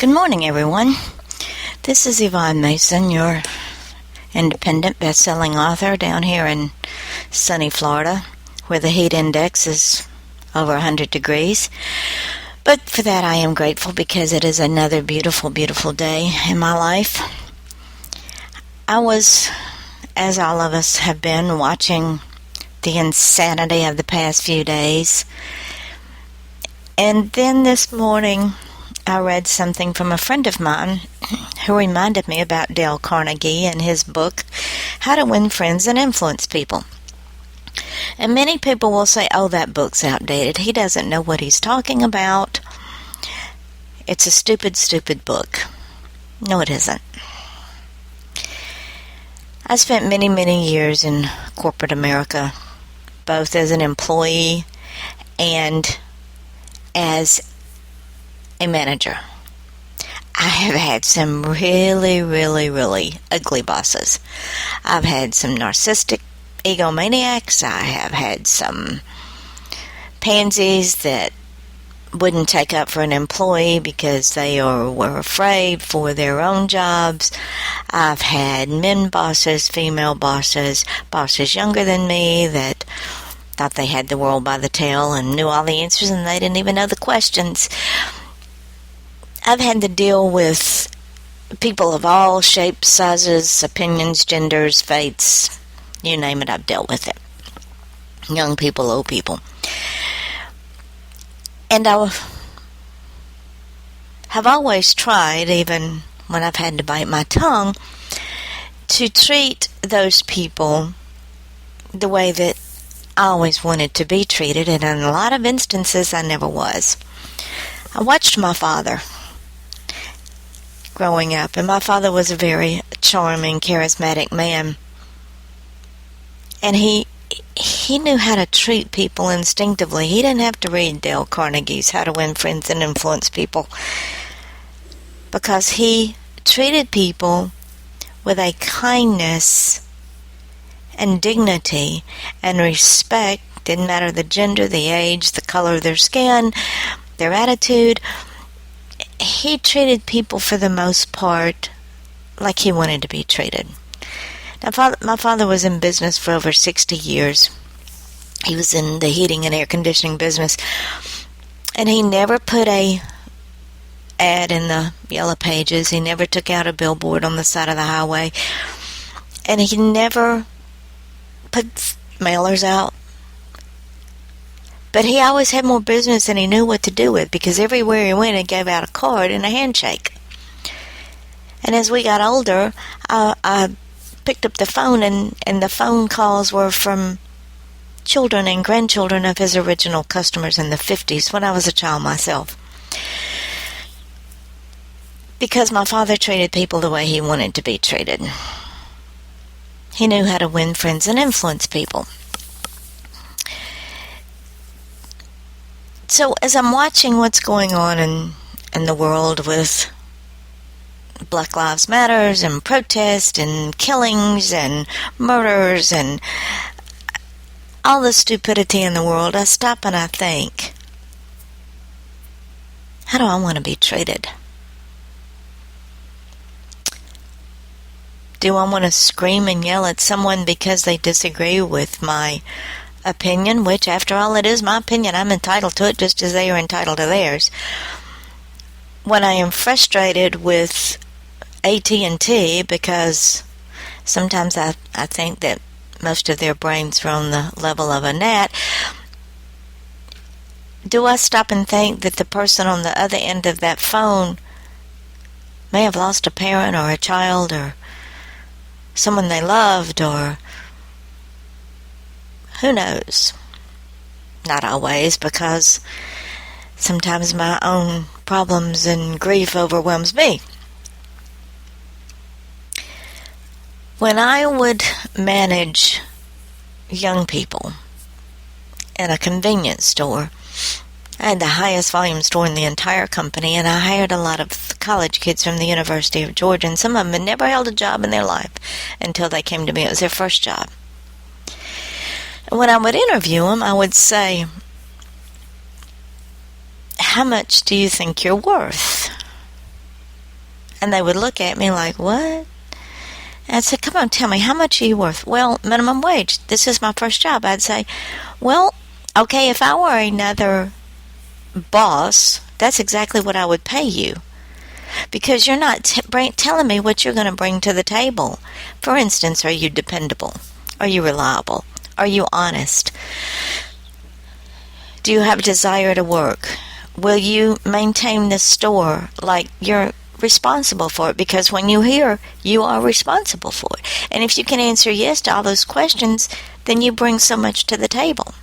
Good morning, everyone. This is Yvonne Mason, your independent best-selling author down here in sunny Florida, where the heat index is over 100 degrees. But for that, I am grateful because it is another beautiful, beautiful day in my life. I was, as all of us have been, watching the insanity of the past few days. And then this morning, I read something from a friend of mine who reminded me about Dale Carnegie and his book, How to Win Friends and Influence People. And many people will say, oh, that book's outdated. He doesn't know what he's talking about. It's a stupid, stupid book. No, it isn't. I spent many, many years in corporate America, both as an employee and as a manager. I have had some really, really, really ugly bosses. I've had some narcissistic egomaniacs. I have had some pansies that wouldn't take up for an employee because they were afraid for their own jobs. I've had men bosses, female bosses, bosses younger than me that thought they had the world by the tail and knew all the answers and they didn't even know the questions. I've had to deal with people of all shapes, sizes, opinions, genders, faiths, you name it, I've dealt with it. Young people, old people. And I have always tried, even when I've had to bite my tongue, to treat those people the way that I always wanted to be treated, and in a lot of instances I never was. I watched my father growing up, and my father was a very charming, charismatic man, and he knew how to treat people instinctively. He didn't have to read Dale Carnegie's How to Win Friends and Influence People, because he treated people with a kindness and dignity and respect. Didn't matter the gender, the age, the color of their skin, their attitude. He treated people for the most part like he wanted to be treated. Now, my father was in business for over 60 years. He was in the heating and air conditioning business, and he never put a ad in the yellow pages. He never took out a billboard on the side of the highway, and he never put mailers out. But he always had more business than he knew what to do with, because everywhere he went, he gave out a card and a handshake. And as we got older, I picked up the phone, and the phone calls were from children and grandchildren of his original customers in the 50s, when I was a child myself. Because my father treated people the way he wanted to be treated. He knew how to win friends and influence people. So as I'm watching what's going on in the world with Black Lives Matters and protests and killings and murders and all the stupidity in the world, I stop and I think, how do I want to be treated? Do I want to scream and yell at someone because they disagree with my opinion, which, after all, it is my opinion. I'm entitled to it just as they are entitled to theirs. When I am frustrated with AT&T, because sometimes I think that most of their brains are on the level of a gnat, do I stop and think that the person on the other end of that phone may have lost a parent or a child or someone they loved, or who knows? Not always, because sometimes my own problems and grief overwhelms me. When I would manage young people in a convenience store, I had the highest volume store in the entire company, and I hired a lot of college kids from the University of Georgia, and some of them had never held a job in their life until they came to me. It was their first job. And when I would interview them, I would say, how much do you think you're worth? And they would look at me like, what? And I'd say, come on, tell me, how much are you worth? Well, minimum wage. This is my first job. I'd say, well, okay, if I were another boss, that's exactly what I would pay you. Because you're not telling me what you're going to bring to the table. For instance, are you dependable? Are you reliable? Are you honest? Do you have a desire to work? Will you maintain this store like you're responsible for it? Because when you hear, you are responsible for it. And if you can answer yes to all those questions, then you bring so much to the table.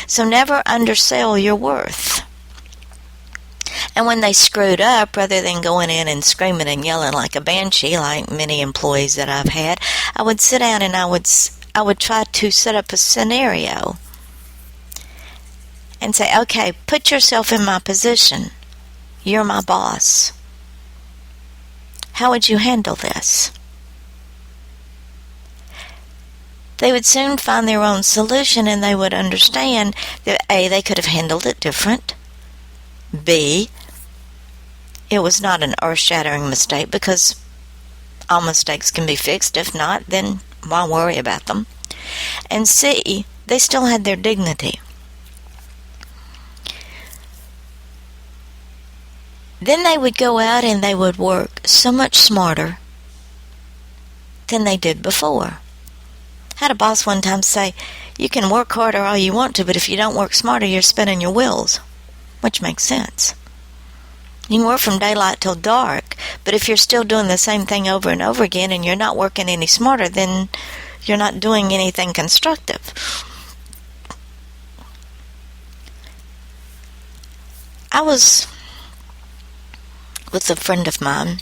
So never undersell your worth. And when they screwed up, rather than going in and screaming and yelling like a banshee, like many employees that I've had, I would sit down and I would try to set up a scenario and say, okay, put yourself in my position. You're my boss. How would you handle this? They would soon find their own solution, and they would understand that A, they could have handled it different. B, it was not an earth-shattering mistake, because all mistakes can be fixed. If not, then why worry about them? And C, they still had their dignity. Then they would go out and they would work so much smarter than they did before. I had a boss one time say, you can work harder all you want to, but if you don't work smarter, you're spinning your wheels. Which makes sense. You can work from daylight till dark, but if you're still doing the same thing over and over again and you're not working any smarter, then you're not doing anything constructive. I was with a friend of mine,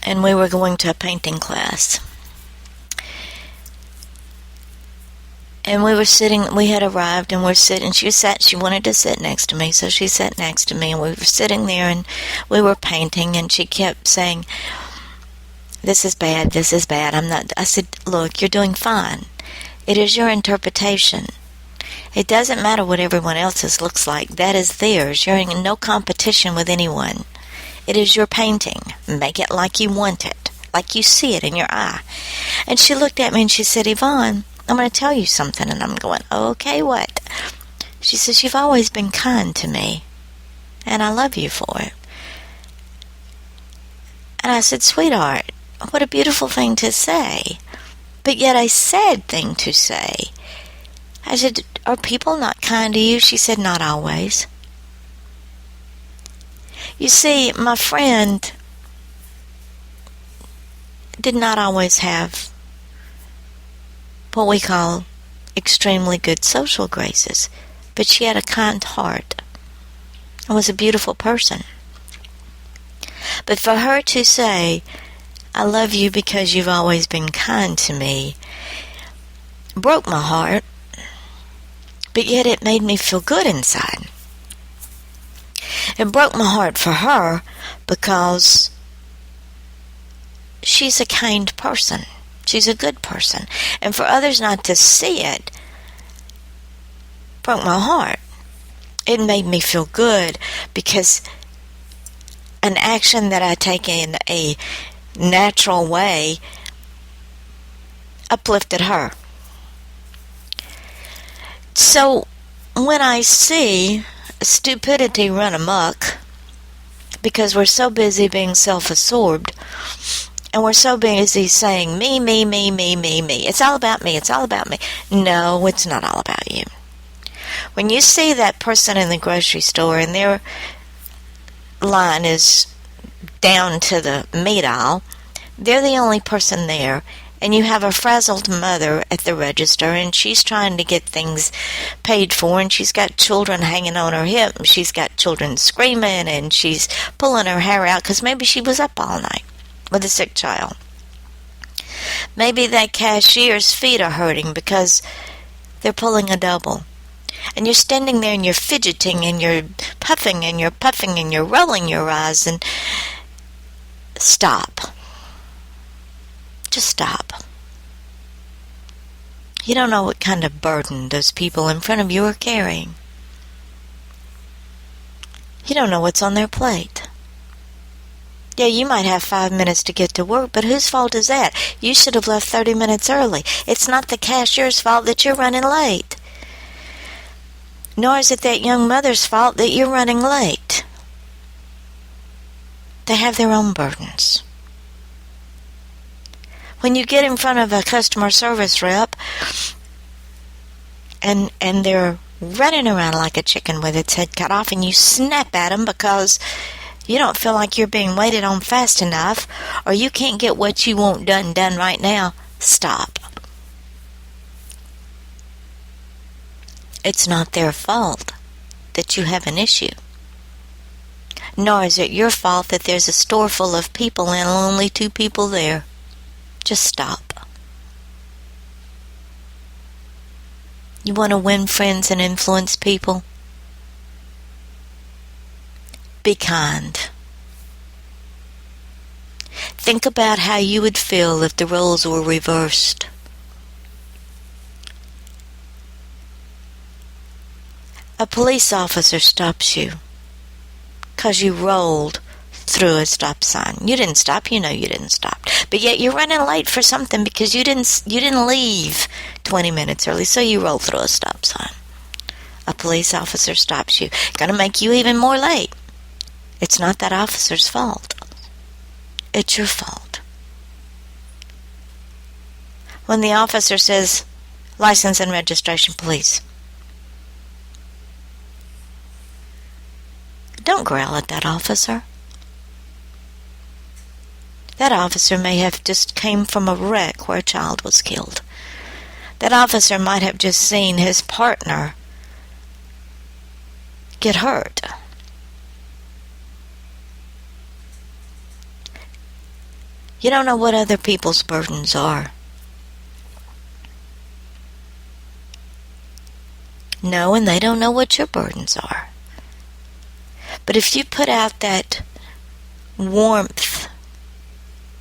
and we were going to a painting class. And we were sitting, we had arrived, and we're sitting, she wanted to sit next to me, so she sat next to me, and we were sitting there, and we were painting, and she kept saying, this is bad, I said, look, you're doing fine. It is your interpretation. It doesn't matter what everyone else's looks like. That is theirs. You're in no competition with anyone. It is your painting. Make it like you want it, like you see it in your eye. And she looked at me and she said, Yvonne, I'm going to tell you something. And I'm going, okay, what? She says, you've always been kind to me, and I love you for it. And I said, sweetheart, what a beautiful thing to say, but yet a sad thing to say. I said, are people not kind to you? She said, not always. You see, my friend did not always have what we call extremely good social graces, but she had a kind heart and was a beautiful person. But for her to say, I love you because you've always been kind to me, broke my heart, but yet it made me feel good inside. It broke my heart for her because she's a kind person. She's a good person. And for others not to see it broke my heart. It made me feel good because an action that I take in a natural way uplifted her. So when I see stupidity run amok because we're so busy being self-absorbed and we're so busy saying me, it's all about me, it's all about me. No, it's not all about you. When you see that person in the grocery store and their line is down to the meat aisle, they're the only person there, and you have a frazzled mother at the register, and she's trying to get things paid for, and she's got children hanging on her hip, and she's got children screaming, and she's pulling her hair out because maybe she was up all night with a sick child. Maybe that cashier's feet are hurting because they're pulling a double. And you're standing there and you're fidgeting and you're puffing and you're puffing and you're rolling your eyes, and stop. Just stop. You don't know what kind of burden those people in front of you are carrying. You don't know what's on their plate. Yeah, you might have 5 minutes to get to work, but whose fault is that? You should have left 30 minutes early. It's not the cashier's fault that you're running late. Nor is it that young mother's fault that you're running late. They have their own burdens. When you get in front of a customer service rep and they're running around like a chicken with its head cut off, and you snap at them because you don't feel like you're being waited on fast enough, or you can't get what you want done right now, stop. It's not their fault that you have an issue. Nor is it your fault that there's a store full of people and only 2 people there. Just stop. You want to win friends and influence people? Be kind. Think about how you would feel if the roles were reversed. A police officer stops you because you rolled through a stop sign. You didn't stop, you know you didn't stop. But yet you're running late for something because you didn't leave 20 minutes early, so you rolled through a stop sign. A police officer stops you. Gonna make you even more late. It's not that officer's fault. It's your fault. When the officer says, license and registration, please. Don't growl at that officer. That officer may have just came from a wreck where a child was killed. That officer might have just seen his partner get hurt. You don't know what other people's burdens are. No, and they don't know what your burdens are. But if you put out that warmth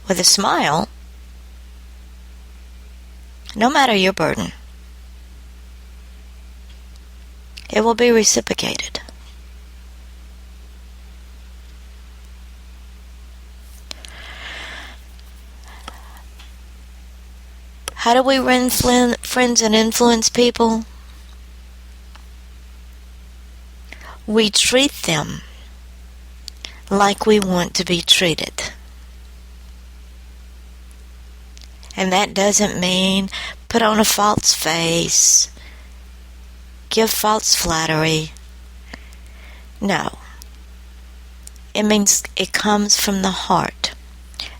with a smile, no matter your burden, it will be reciprocated. How do we win friends and influence people? We treat them like we want to be treated. And that doesn't mean put on a false face, give false flattery. No. It means it comes from the heart.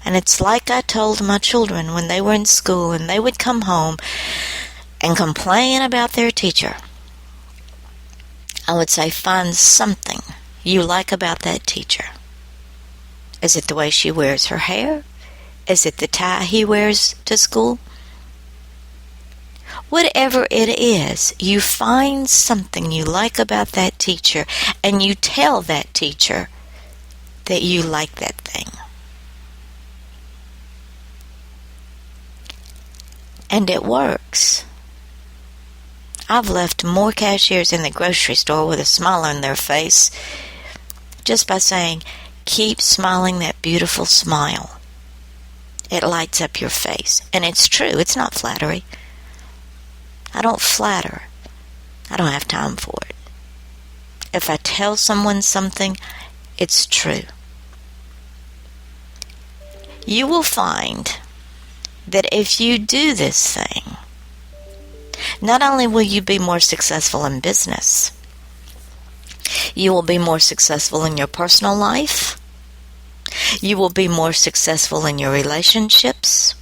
And it's like I told my children when they were in school and they would come home and complain about their teacher. I would say, find something you like about that teacher. Is it the way she wears her hair? Is it the tie he wears to school? Whatever it is, you find something you like about that teacher and you tell that teacher that you like that thing. And it works. I've left more cashiers in the grocery store with a smile on their face just by saying, keep smiling that beautiful smile. It lights up your face. And it's true. It's not flattery. I don't flatter. I don't have time for it. If I tell someone something, it's true. You will find that if you do this thing, not only will you be more successful in business, you will be more successful in your personal life, you will be more successful in your relationships,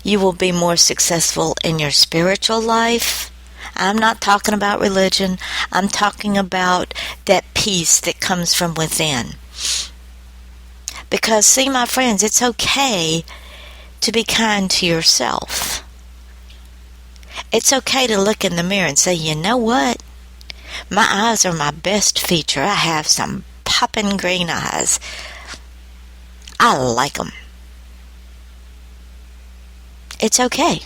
you will be more successful in your spiritual life. I'm not talking about religion. I'm talking about that peace that comes from within. Because, see, my friends, it's okay to be kind to yourself. It's okay to look in the mirror and say, you know what? My eyes are my best feature. I have some popping green eyes. I like them. It's okay.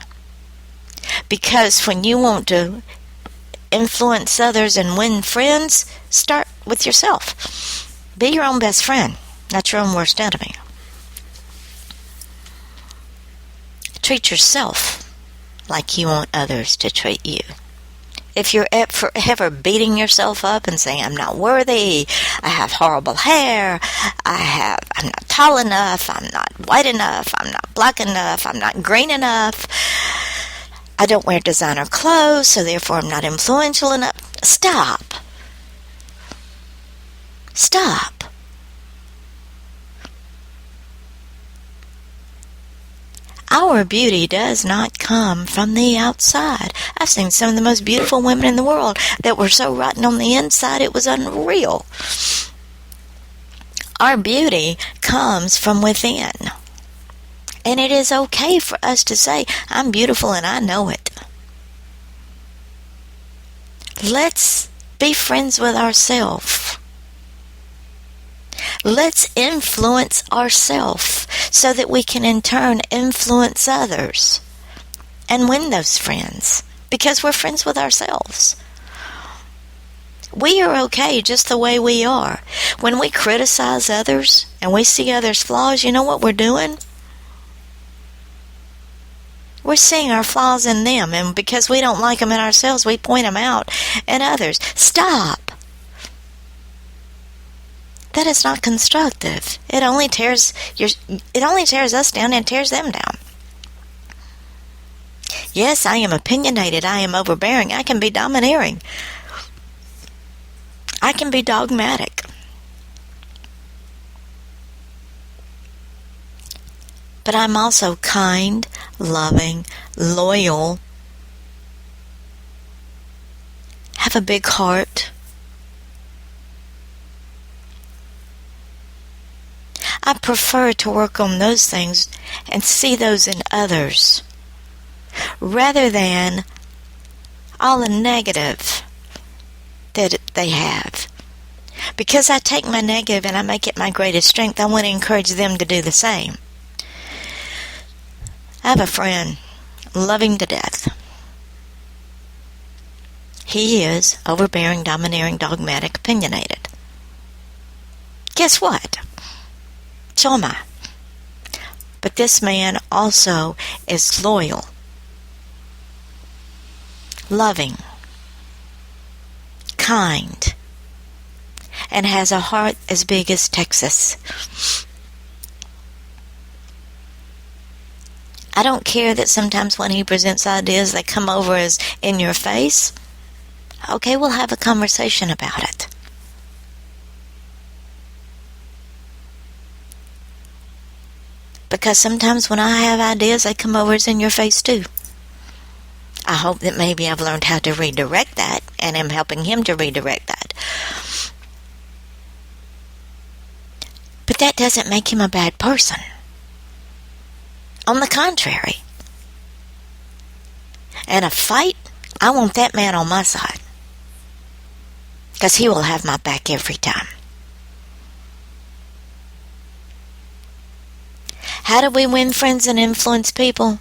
Because when you want to influence others and win friends, start with yourself. Be your own best friend. not your own worst enemy. Treat yourself like you want others to treat you. If you're ever beating yourself up and saying, I'm not worthy, I have horrible hair, I'm not tall enough, I'm not white enough, I'm not black enough, I'm not green enough, I don't wear designer clothes, so therefore I'm not influential enough. Stop. Stop. Our beauty does not come from the outside. I've seen some of the most beautiful women in the world that were so rotten on the inside it was unreal. Our beauty comes from within. And it is okay for us to say, I'm beautiful and I know it. Let's be friends with ourselves. Let's influence ourselves so that we can in turn influence others and win those friends because we're friends with ourselves. We are okay just the way we are. When we criticize others and we see others' flaws, you know what we're doing? We're seeing our flaws in them, and because we don't like them in ourselves, we point them out in others. Stop. That is not constructive. It only tears us down and tears them down. Yes, I am opinionated. I am overbearing. I can be domineering. I can be dogmatic. But I'm also kind, loving, loyal, have a big heart. I prefer to work on those things and see those in others rather than all the negative that they have. Because I take my negative and I make it my greatest strength, I want to encourage them to do the same. I have a friend, love him to death. He is overbearing, domineering, dogmatic, opinionated. Guess what? So am I. But this man also is loyal, loving, kind, and has a heart as big as Texas. I don't care that sometimes when he presents ideas they come over as in your face. Okay, we'll have a conversation about it. Because sometimes when I have ideas, they come over as in your face too. I hope that maybe I've learned how to redirect that, and am helping him to redirect that. But that doesn't make him a bad person. On the contrary. In a fight, I want that man on my side. Because he will have my back every time. How do we win friends and influence people?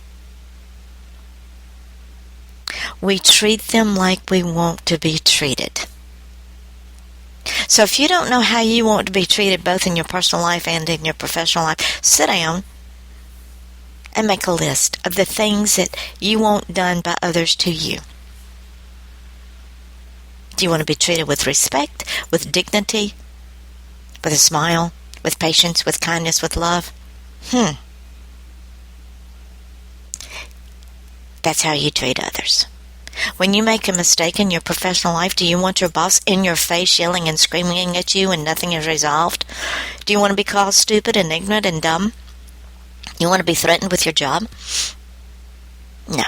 We treat them like we want to be treated. So if you don't know how you want to be treated both in your personal life and in your professional life, sit down and make a list of the things that you want done by others to you. Do you want to be treated with respect, with dignity, with a smile, with patience, with kindness, with love? That's how you treat others. When you make a mistake in your professional life, do you want your boss in your face yelling and screaming at you and nothing is resolved? Do you want to be called stupid and ignorant and dumb? You want to be threatened with your job? No.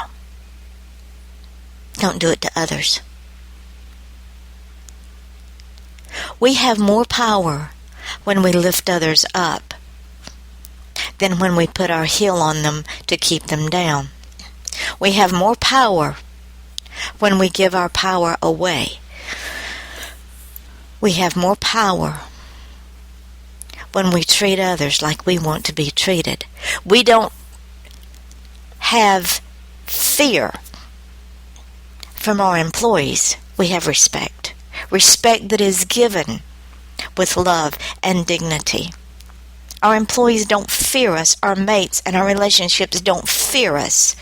Don't do it to others. We have more power when we lift others up than when we put our heel on them to keep them down. We have more power when we give our power away. We have more power when we treat others like we want to be treated. We don't have fear from our employees. We have respect. Respect that is given with love and dignity. Our employees don't fear us. Our mates and our relationships don't fear us.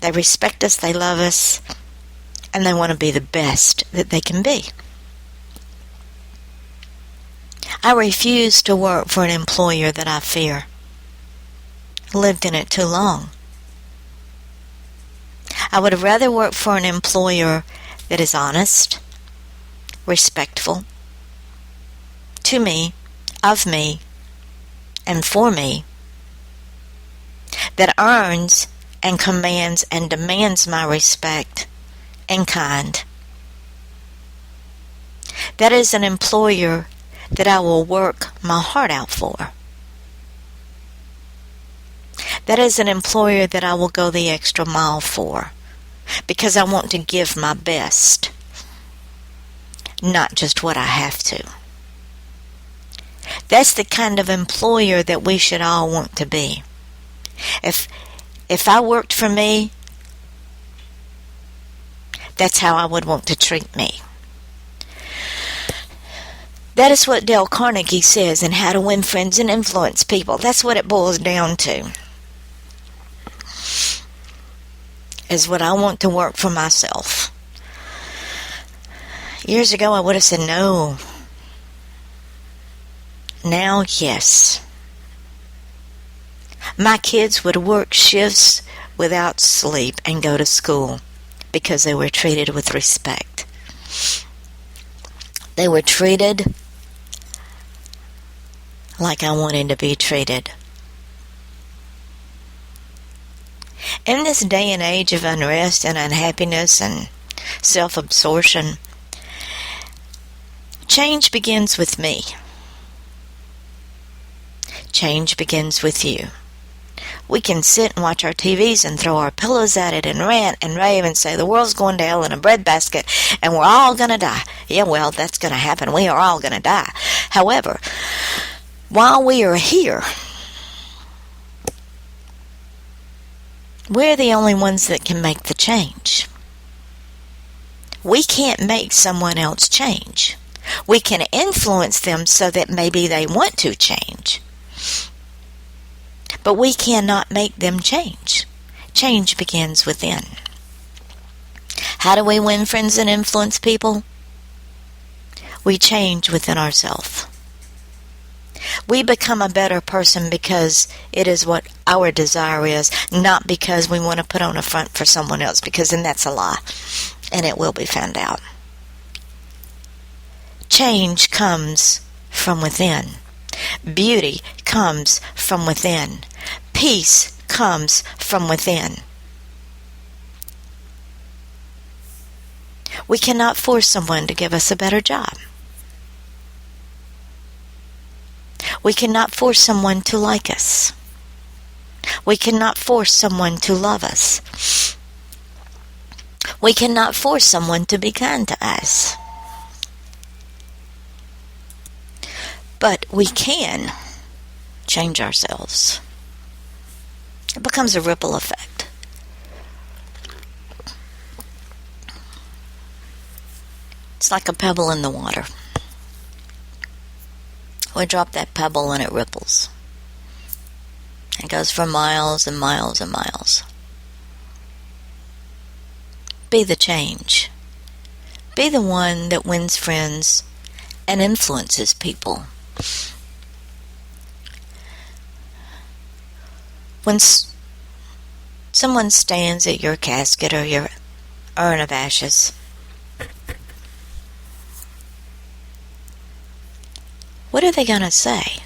They respect us, they love us, and they want to be the best that they can be. I refuse to work for an employer that I fear. I lived in it too long. I would rather work for an employer that is honest, respectful, to me, of me, and for me, that earns and commands and demands my respect and kind. That is an employer that I will work my heart out for. That is an employer that I will go the extra mile for, because I want to give my best, not just what I have to. That's the kind of employer that we should all want to be. If I worked for me, that's how I would want to treat me. That is what Dale Carnegie says in How to Win Friends and Influence People. That's what it boils down to. Is what I want to work for myself. Years ago I would have said no. Now, yes. My kids would work shifts without sleep and go to school because they were treated with respect. They were treated like I wanted to be treated. In this day and age of unrest and unhappiness and self-absorption, change begins with me. Change begins with you. We can sit and watch our TVs and throw our pillows at it and rant and rave and say the world's going to hell in a breadbasket and we're all going to die. Yeah, well, that's going to happen. We are all going to die. However, while we are here, we're the only ones that can make the change. We can't make someone else change. We can influence them so that maybe they want to change. But we cannot make them change. Change begins within. How do we win friends and influence people? We change within ourselves. We become a better person because it is what our desire is, not because we want to put on a front for someone else, because then that's a lie, and it will be found out. Change comes from within. Beauty comes from within. Peace comes from within. We cannot force someone to give us a better job. We cannot force someone to like us. We cannot force someone to love us. We cannot force someone to be kind to us. But we can change ourselves. It becomes a ripple effect. It's like a pebble in the water. We drop that pebble and it ripples. It goes for miles and miles and miles. Be the change. Be the one that wins friends and influences people. When someone stands at your casket or your urn of ashes, what are they going to say?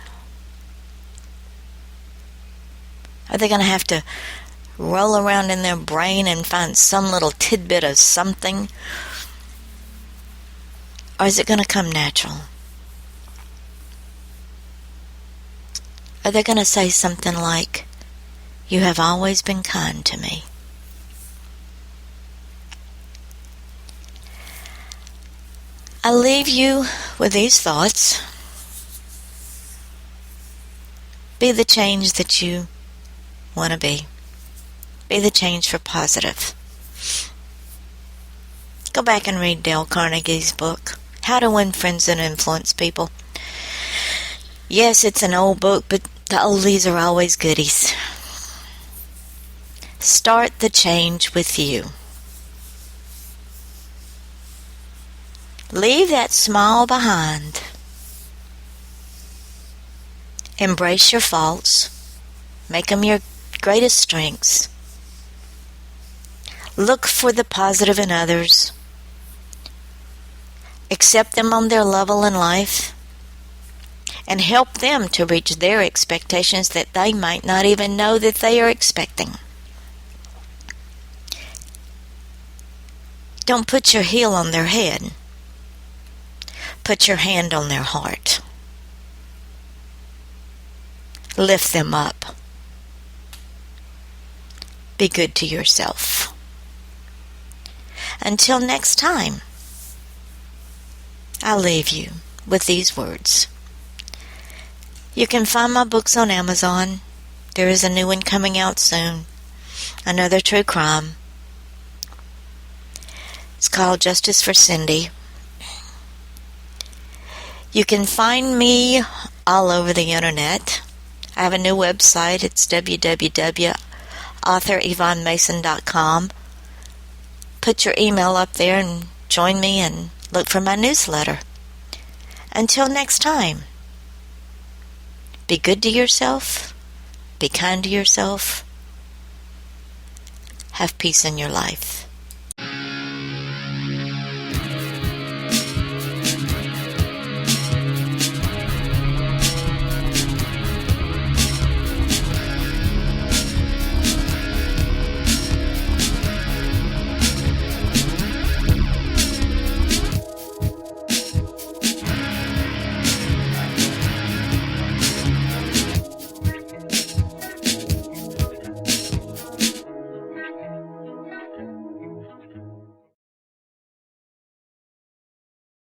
Are they going to have to roll around in their brain and find some little tidbit of something? Or is it going to come natural? Are they going to say something like, "You have always been kind to me"? I leave you with these thoughts. Be the change that you want to be. Be the change for positive. Go back and read Dale Carnegie's book, How to Win Friends and Influence People. Yes, it's an old book, but the oldies are always goodies. Start the change with you. Leave that smile behind. Embrace your faults. Make them your greatest strengths. Look for the positive in others. Accept them on their level in life. And help them to reach their expectations that they might not even know that they are expecting. Don't put your heel on their head. Put your hand on their heart. Lift them up. Be good to yourself. Until next time, I leave you with these words. You can find my books on Amazon. There is a new one coming out soon. Another true crime. It's called Justice for Cindy. You can find me all over the internet. I have a new website. It's www.authoryvonnemason.com. Put your email up there and join me and look for my newsletter. Until next time, be good to yourself. Be kind to yourself. Have peace in your life.